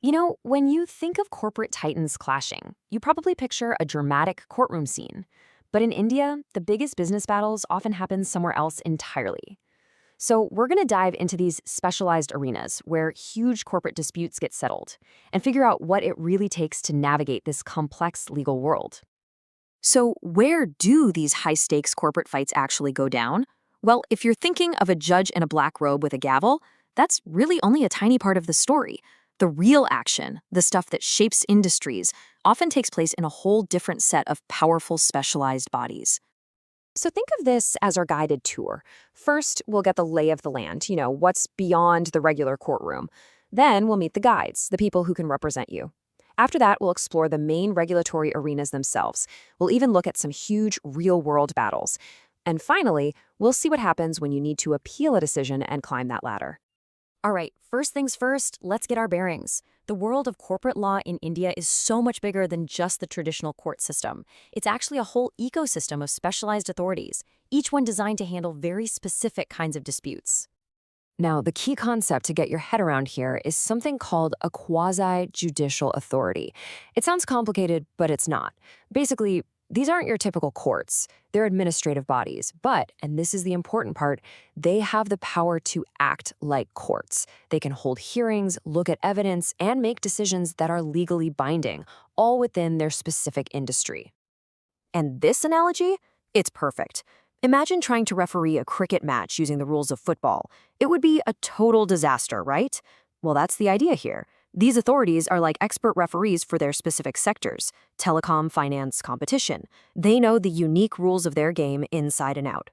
When you think of corporate titans clashing, you probably picture a dramatic courtroom scene. But in India, the biggest business battles often happen somewhere else entirely. So we're going to dive into these specialized arenas where huge corporate disputes get settled and figure out what it really takes to navigate this complex legal world. So where do these high-stakes corporate fights actually go down? Well, if you're thinking of a judge in a black robe with a gavel, that's really only a tiny part of the story. The real action, the stuff that shapes industries, often takes place in a whole different set of powerful specialized bodies. So think of this as our guided tour. First, we'll get the lay of the land, what's beyond the regular courtroom. Then we'll meet the guides, the people who can represent you. After that, we'll explore the main regulatory arenas themselves. We'll even look at some huge real-world battles. And finally, we'll see what happens when you need to appeal a decision and climb that ladder. All right, first things first, let's get our bearings. The world of corporate law in India is so much bigger than just the traditional court system. It's actually a whole ecosystem of specialized authorities, each one designed to handle very specific kinds of disputes. Now, the key concept to get your head around here is something called a quasi-judicial authority. It sounds complicated, but it's not. Basically, these aren't your typical courts. They're administrative bodies, but, and this is the important part, they have the power to act like courts. They can hold hearings, look at evidence, and make decisions that are legally binding, all within their specific industry. And this analogy? It's perfect. Imagine trying to referee a cricket match using the rules of football. It would be a total disaster, right? Well, that's the idea here. These authorities are like expert referees for their specific sectors: telecom, finance, competition. They know the unique rules of their game inside and out.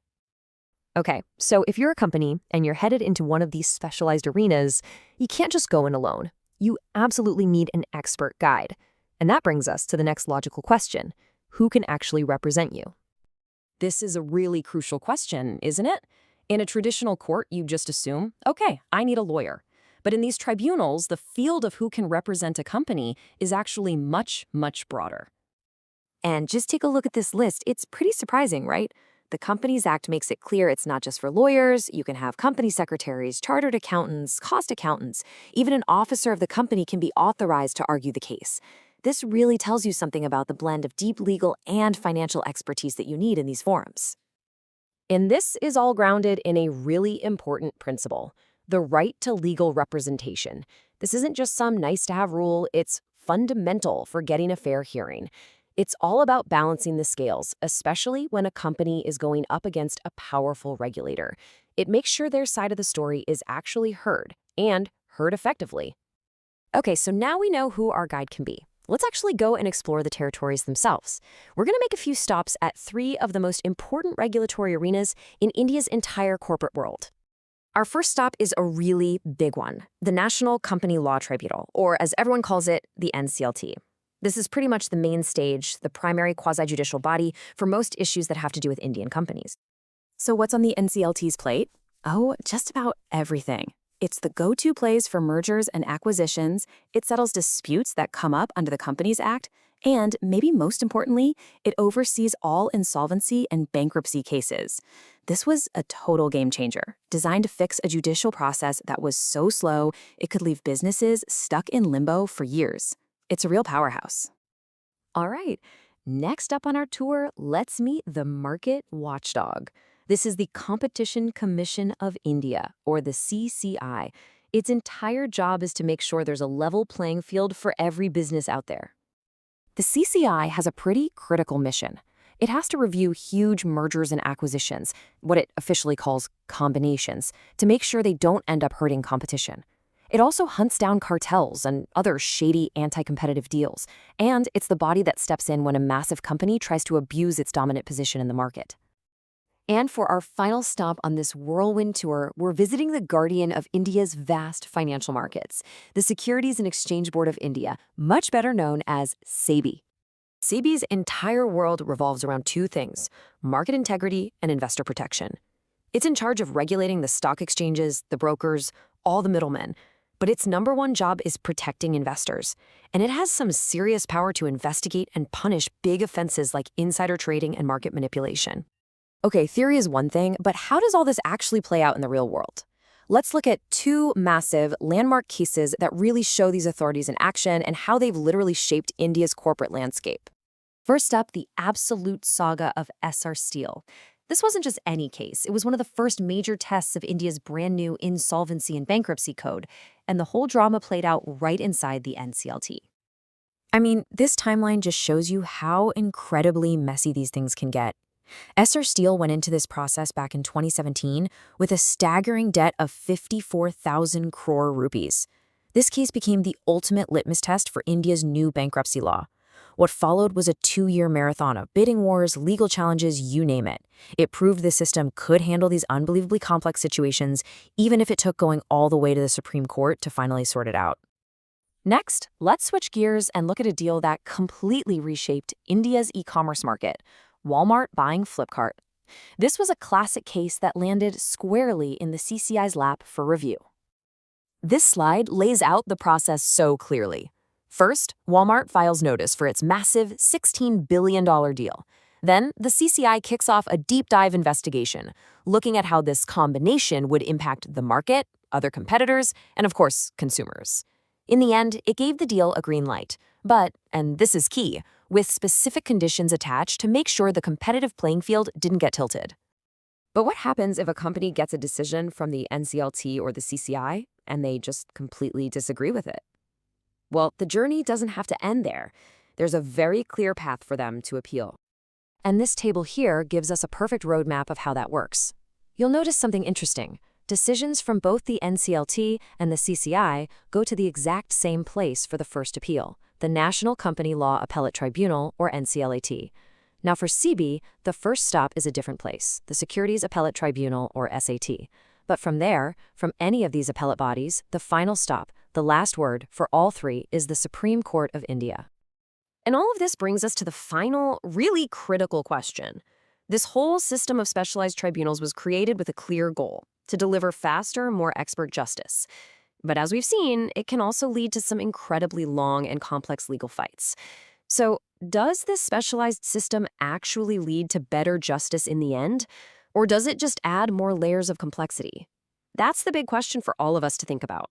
Okay, so if you're a company and you're headed into one of these specialized arenas, you can't just go in alone. You absolutely need an expert guide. And that brings us to the next logical question: who can actually represent you? This is a really crucial question, isn't it? In a traditional court, you just assume, okay, I need a lawyer. But in these tribunals, the field of who can represent a company is actually much, much broader. And just take a look at this list. It's pretty surprising, right? The Companies Act makes it clear it's not just for lawyers. You can have company secretaries, chartered accountants, cost accountants. Even an officer of the company can be authorized to argue the case. This really tells you something about the blend of deep legal and financial expertise that you need in these forums. And this is all grounded in a really important principle: the right to legal representation. This isn't just some nice-to-have rule, it's fundamental for getting a fair hearing. It's all about balancing the scales, especially when a company is going up against a powerful regulator. It makes sure their side of the story is actually heard, and heard effectively. Okay, so now we know who our guide can be. Let's actually go and explore the territories themselves. We're going to make a few stops at 3 of the most important regulatory arenas in India's entire corporate world. Our first stop is a really big one: the National Company Law Tribunal, or as everyone calls it, the NCLT. This is pretty much the main stage, the primary quasi-judicial body for most issues that have to do with Indian companies. So what's on the NCLT's plate? Oh, just about everything. It's the go-to place for mergers and acquisitions. It settles disputes that come up under the Companies Act. And, maybe most importantly, it oversees all insolvency and bankruptcy cases. This was a total game changer, designed to fix a judicial process that was so slow it could leave businesses stuck in limbo for years. It's a real powerhouse. All right, next up on our tour, let's meet the market watchdog. This is the Competition Commission of India, or the CCI. Its entire job is to make sure there's a level playing field for every business out there. The CCI has a pretty critical mission. It has to review huge mergers and acquisitions, what it officially calls combinations, to make sure they don't end up hurting competition. It also hunts down cartels and other shady anti-competitive deals, and it's the body that steps in when a massive company tries to abuse its dominant position in the market. And for our final stop on this whirlwind tour, we're visiting the guardian of India's vast financial markets, the Securities and Exchange Board of India, much better known as SEBI. SEBI's entire world revolves around 2 things: market integrity and investor protection. It's in charge of regulating the stock exchanges, the brokers, all the middlemen. But its #1 job is protecting investors. And it has some serious power to investigate and punish big offenses like insider trading and market manipulation. Okay, theory is one thing, but how does all this actually play out in the real world? Let's look at two massive landmark cases that really show these authorities in action and how they've literally shaped India's corporate landscape. First up, the absolute saga of SR Steel. This wasn't just any case. It was one of the first major tests of India's brand new insolvency and bankruptcy code, and the whole drama played out right inside the NCLT. I mean, this timeline just shows you how incredibly messy these things can get. SR Steel went into this process back in 2017 with a staggering debt of 54,000 crore rupees. This case became the ultimate litmus test for India's new bankruptcy law. What followed was a 2-year marathon of bidding wars, legal challenges, you name it. It proved the system could handle these unbelievably complex situations, even if it took going all the way to the Supreme Court to finally sort it out. Next, let's switch gears and look at a deal that completely reshaped India's e-commerce market: Walmart buying Flipkart. This was a classic case that landed squarely in the CCI's lap for review. This slide lays out the process so clearly. First, Walmart files notice for its massive $16 billion deal. Then, the CCI kicks off a deep dive investigation, looking at how this combination would impact the market, other competitors, and of course, consumers. In the end, it gave the deal a green light, but, and this is key, with specific conditions attached to make sure the competitive playing field didn't get tilted. But what happens if a company gets a decision from the NCLT or the CCI and they just completely disagree with it? Well, the journey doesn't have to end there. There's a very clear path for them to appeal. And this table here gives us a perfect roadmap of how that works. You'll notice something interesting. Decisions from both the NCLT and the CCI go to the exact same place for the first appeal, the National Company Law Appellate Tribunal, or NCLAT. Now for SEBI, the first stop is a different place, the Securities Appellate Tribunal, or SAT. But from there, from any of these appellate bodies, the final stop, the last word for all three, is the Supreme Court of India. And all of this brings us to the final, really critical question. This whole system of specialized tribunals was created with a clear goal: to deliver faster, more expert justice. But as we've seen, it can also lead to some incredibly long and complex legal fights. So, does this specialized system actually lead to better justice in the end? Or does it just add more layers of complexity? That's the big question for all of us to think about.